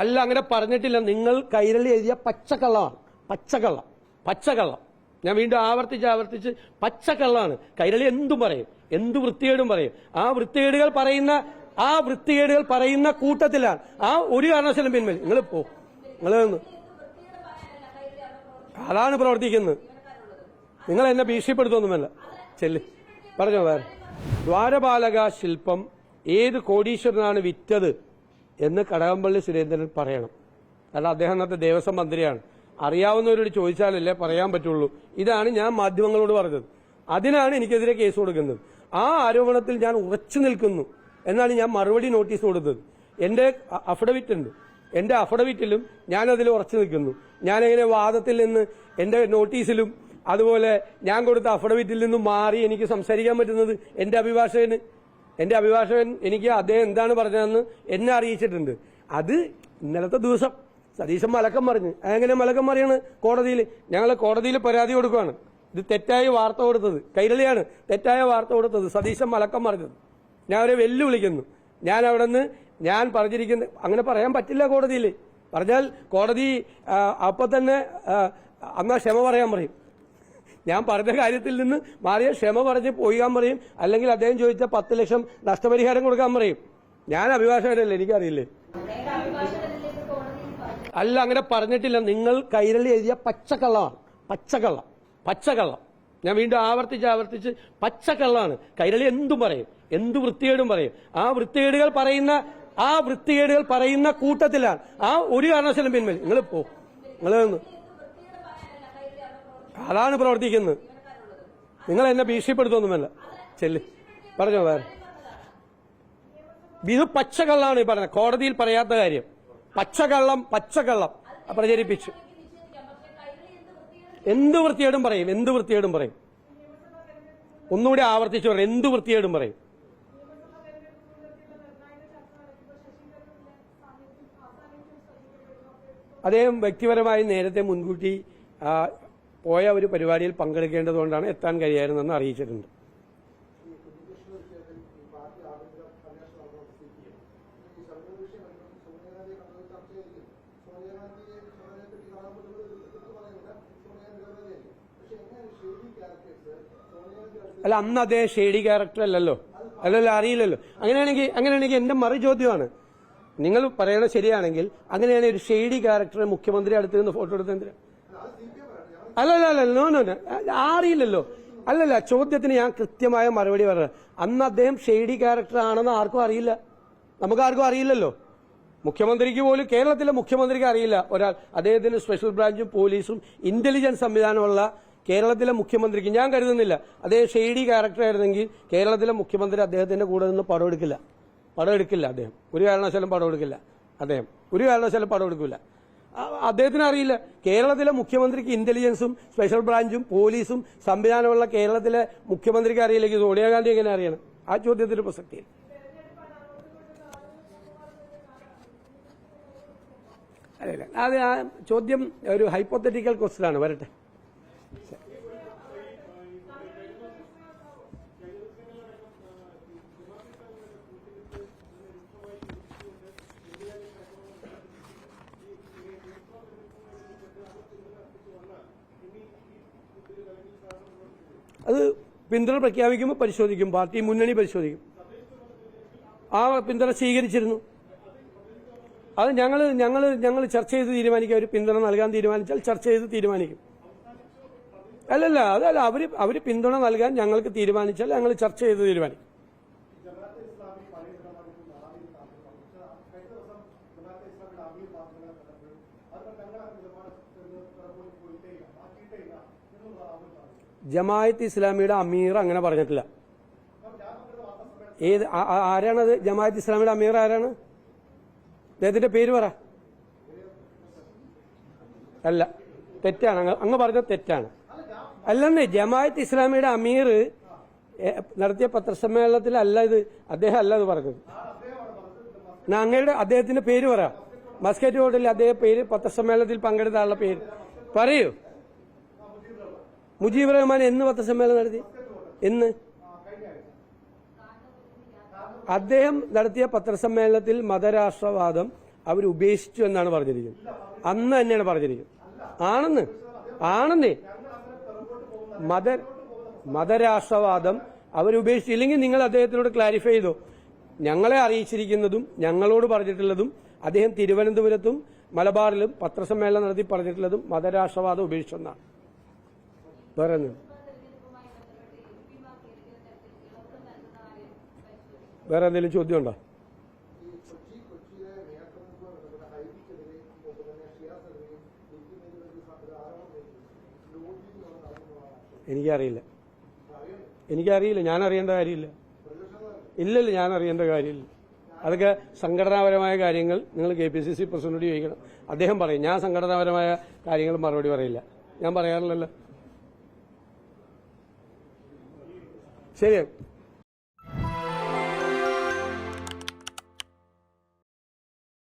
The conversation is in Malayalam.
അല്ല, അങ്ങനെ പറഞ്ഞിട്ടില്ല. നിങ്ങൾ കൈരളി എഴുതിയ പച്ചക്കള്ളമാണ്. പച്ചക്കള്ളം. ഞാൻ വീണ്ടും ആവർത്തിച്ച് പച്ചക്കള്ളമാണ്. കൈരളി എന്തും പറയും, എന്തു വൃത്തികേടും പറയും. ആ വൃത്തികേടുകൾ പറയുന്ന കൂട്ടത്തിലാണ്. ആ ഒരു കാരണവശാലും പിൻവലി. നിങ്ങൾ അതാണ് പ്രവർത്തിക്കുന്നത്. നിങ്ങൾ എന്നെ ഭീഷണിപ്പെടുത്തൊന്നുമല്ല. ചെല്ല് പറഞ്ഞോ. വേറെ ദ്വാരപാലക ശില്പം ഏത് കോടീശ്വരനാണ് വിറ്റത് എന്ന് കടകംപള്ളി സുരേന്ദ്രൻ പറയണം. കാരണം അദ്ദേഹം അന്നത്തെ ദേവസ്വം മന്ത്രിയാണ്. അറിയാവുന്നവരോട് ചോദിച്ചാലല്ലേ പറയാൻ പറ്റുള്ളൂ. ഇതാണ് ഞാൻ മാധ്യമങ്ങളോട് പറഞ്ഞത്. അതിനാണ് എനിക്കെതിരെ കേസ് കൊടുക്കുന്നത്. ആ ആരോപണത്തിൽ ഞാൻ ഉറച്ചു നിൽക്കുന്നു എന്നാണ് ഞാൻ മറുപടി നോട്ടീസ് കൊടുത്തത്. എന്റെ അഫിഡവിറ്റ് ഉണ്ട്. എന്റെ അഫിഡവിറ്റിലും ഞാനതിൽ ഉറച്ചു നിൽക്കുന്നു. ഞാനെങ്ങനെ വാദത്തിൽ നിന്ന് എന്റെ നോട്ടീസിലും അതുപോലെ ഞാൻ കൊടുത്ത അഫിഡവിറ്റിൽ നിന്നും മാറി എനിക്ക് സംസാരിക്കാൻ പറ്റുന്നത് എന്റെ അഭിഭാഷകൻ എനിക്ക് അദ്ദേഹം എന്താണ് പറഞ്ഞതെന്ന് എന്നെ അറിയിച്ചിട്ടുണ്ട്. അത് ഇന്നലത്തെ ദിവസം സതീശൻ മലക്കം പറഞ്ഞു. എങ്ങനെ മലക്കം പറയാണ്? കോടതിയിൽ ഞങ്ങൾ കോടതിയിൽ പരാതി കൊടുക്കുകയാണ്. ഇത് തെറ്റായ വാർത്ത കൊടുത്തത് കൈരളിയാണ്. തെറ്റായ വാർത്ത കൊടുത്തത് സതീശൻ മലക്കം പറഞ്ഞത്. ഞാൻ അവരെ വെല്ലുവിളിക്കുന്നു. ഞാൻ അവിടെ നിന്ന് ഞാൻ പറഞ്ഞിരിക്കുന്നത് അങ്ങനെ പറയാൻ പറ്റില്ല. കോടതിയിൽ പറഞ്ഞാൽ കോടതി അപ്പൊ തന്നെ അന്നാ ക്ഷമ പറയാൻ പറയും. ഞാൻ പറഞ്ഞ കാര്യത്തിൽ നിന്ന് മാറിയ ക്ഷമ പറഞ്ഞ് പോകാൻ പറയും. അല്ലെങ്കിൽ അദ്ദേഹം ചോദിച്ച 10 ലക്ഷം നഷ്ടപരിഹാരം കൊടുക്കാൻ പറയും. ഞാൻ അഭിഭാഷകനല്ലേ, എനിക്കറിയില്ലേ. അല്ല, അങ്ങനെ പറഞ്ഞിട്ടില്ല. നിങ്ങൾ കൈരളി എഴുതിയ പച്ചക്കള്ളമാണ്. പച്ചക്കള്ളം. ഞാൻ വീണ്ടും ആവർത്തിച്ച് പച്ചക്കള്ളമാണ്. കൈരളി എന്തും പറയും, എന്തു വൃത്തികേടും പറയും. ആ വൃത്തികേടുകൾ പറയുന്ന കൂട്ടത്തിലാണ്. ആ ഒരു കാരണവശാലും പിൻവലി. നിങ്ങൾ അതാണ് പ്രവർത്തിക്കുന്നത്. നിങ്ങൾ എന്നെ ഭീഷണിപ്പെടുത്തൊന്നുമല്ല. ചെല്ല് പറഞ്ഞോ. വേറെ ഇത് പച്ചക്കള്ളാണ് ഈ പറഞ്ഞത്. കോടതിയിൽ പറയാത്ത കാര്യം പച്ചക്കള്ളം പ്രചരിപ്പിച്ചു. എന്ത് വൃത്തികേടും പറയും. ഒന്നുകൂടി ആവർത്തിച്ചു പറയും. എന്ത് വൃത്തികേടും പറയും. അദ്ദേഹം വ്യക്തിപരമായി നേരത്തെ മുൻകൂട്ടി പോയ ഒരു പരിപാടിയിൽ പങ്കെടുക്കേണ്ടതുകൊണ്ടാണ് എത്താൻ കഴിയായിരുന്നെന്ന് അറിയിച്ചിട്ടുണ്ട്. അല്ല, അന്ന് അദ്ദേഹം ഷെയ്ഡി ക്യാരക്ടർ അല്ലല്ലോ, അറിയില്ലല്ലോ. അങ്ങനെയാണെങ്കിൽ എന്റെ മറു ചോദ്യമാണ്. നിങ്ങൾ പറയണത് ശരിയാണെങ്കിൽ അങ്ങനെയാണെങ്കിൽ ഒരു ഷെയ്ഡി ക്യാരക്ടറെ മുഖ്യമന്ത്രി അടുത്ത് നിന്ന് ഫോട്ടോ എടുത്ത് എന്തിനാ? അല്ലല്ല അറിയില്ലല്ലോ. അല്ലല്ല, ചോദ്യത്തിന് ഞാൻ കൃത്യമായ മറുപടി പറയാം. അന്ന് അദ്ദേഹം ഷെയ്ഡി ക്യാരക്ടർ ആണെന്ന് ആർക്കും അറിയില്ല. നമുക്കാർക്കും അറിയില്ലല്ലോ. മുഖ്യമന്ത്രിക്ക് പോലും, കേരളത്തിലെ മുഖ്യമന്ത്രിക്ക് അറിയില്ല ഒരാൾ അദ്ദേഹത്തിന് സ്പെഷ്യൽ ബ്രാഞ്ചും പോലീസും ഇന്റലിജൻസ് സംവിധാനമുള്ള കേരളത്തിലെ മുഖ്യമന്ത്രിക്ക് ഞാൻ കരുതുന്നില്ല. അദ്ദേഹം ഷെയ്ഡി ക്യാരക്ടർ ആയിരുന്നെങ്കിൽ കേരളത്തിലെ മുഖ്യമന്ത്രി അദ്ദേഹത്തിന്റെ കൂടെ നിന്ന് പടം എടുക്കില്ല. അദ്ദേഹം ഒരു കാരണവശാലും പടം എടുക്കില്ല. അദ്ദേഹത്തിന് അറിയില്ല. കേരളത്തിലെ മുഖ്യമന്ത്രിക്ക് ഇന്റലിജൻസും സ്പെഷ്യൽ ബ്രാഞ്ചും പോലീസും സംവിധാനമുള്ള കേരളത്തിലെ മുഖ്യമന്ത്രിക്ക് അറിയില്ലെങ്കിൽ സോണിയാഗാന്ധി എങ്ങനെ അറിയണം? ആ ചോദ്യത്തിന് പ്രസക്തിയില്ല. അറിയില്ല. അത് ആ ചോദ്യം ഒരു ഹൈപ്പോത്തറ്റിക്കൽ ക്വസ്റ്റ്യൻ ആണ്. വരട്ടെ. അത് പിന്തുണ പ്രഖ്യാപിക്കുമ്പോൾ പരിശോധിക്കും. പാർട്ടി മുന്നണി പരിശോധിക്കും. ആ പിന്തുണ സ്വീകരിച്ചിരുന്നു. അത് ഞങ്ങൾ ചർച്ച ചെയ്ത് തീരുമാനിക്കും. അവർ പിന്തുണ നൽകാൻ തീരുമാനിച്ചാൽ ചർച്ച ചെയ്ത് തീരുമാനിക്കും. അതല്ല അവര് പിന്തുണ നൽകാൻ ഞങ്ങൾക്ക് തീരുമാനിച്ചാൽ ഞങ്ങൾ ചർച്ച ചെയ്ത് തീരുമാനിക്കും. ജമാഅത്ത് ഇസ്ലാമിയുടെ അമീർ അങ്ങനെ പറഞ്ഞിട്ടില്ല. ആരാണത്? ജമാഅത്ത് ഇസ്ലാമിയുടെ അമീർ ആരാണ്? അദ്ദേഹത്തിന്റെ പേര് പറ. അല്ല, തെറ്റാണ്. അങ്ങ് പറഞ്ഞത് തെറ്റാണ്. അല്ലെന്നേ, ജമാഅത്ത് ഇസ്ലാമിയുടെ അമീർ നടത്തിയ പത്രസമ്മേളനത്തിൽ അദ്ദേഹം അല്ല ഇത് പറഞ്ഞത്. അദ്ദേഹത്തിന്റെ പേര് പറ. മസ്കറ്റ് ഹോട്ടലിൽ അദ്ദേഹം പേര് പത്രസമ്മേളനത്തിൽ പങ്കെടുത്ത ആളുടെ പേര് പറയൂ. മുജീബ് റഹ്മാൻ എന്ന് പത്രസമ്മേളനം നടത്തി? എന്ന്? അദ്ദേഹം നടത്തിയ പത്രസമ്മേളനത്തിൽ മതരാഷ്ട്രവാദം അവർ ഉപേക്ഷിച്ചു എന്നാണ് പറഞ്ഞിരിക്കുന്നത്. അന്ന് തന്നെയാണ് പറഞ്ഞിരിക്കുന്നത്. ആണെന്നേ മതരാഷ്ട്രവാദം അവരുപേക്ഷിച്ചില്ലെങ്കിൽ നിങ്ങൾ അദ്ദേഹത്തിനോട് ക്ലാരിഫൈ ചെയ്തോ. ഞങ്ങളെ അറിയിച്ചിരിക്കുന്നതും ഞങ്ങളോട് പറഞ്ഞിട്ടുള്ളതും അദ്ദേഹം തിരുവനന്തപുരത്തും മലബാറിലും പത്രസമ്മേളനം നടത്തി പറഞ്ഞിട്ടുള്ളതും മതരാഷ്ട്രവാദം ഉപേക്ഷിച്ചെന്നാണ്. വേറെ എന്തെങ്കിലും ചോദ്യമുണ്ടോ? എനിക്കറിയില്ല. ഞാൻ അറിയേണ്ട കാര്യമില്ല. ഇല്ലല്ല, ഞാൻ അറിയേണ്ട കാര്യമില്ല. അതൊക്കെ സംഘടനാപരമായ കാര്യങ്ങൾ നിങ്ങൾ KPCC പ്രസിഡന്റിനോട് ചോദിക്കണം. അദ്ദേഹം പറയും. ഞാൻ സംഘടനാപരമായ കാര്യങ്ങൾ മറുപടി പറയില്ല. ഞാൻ പറയാറില്ലല്ലോ. ശരി.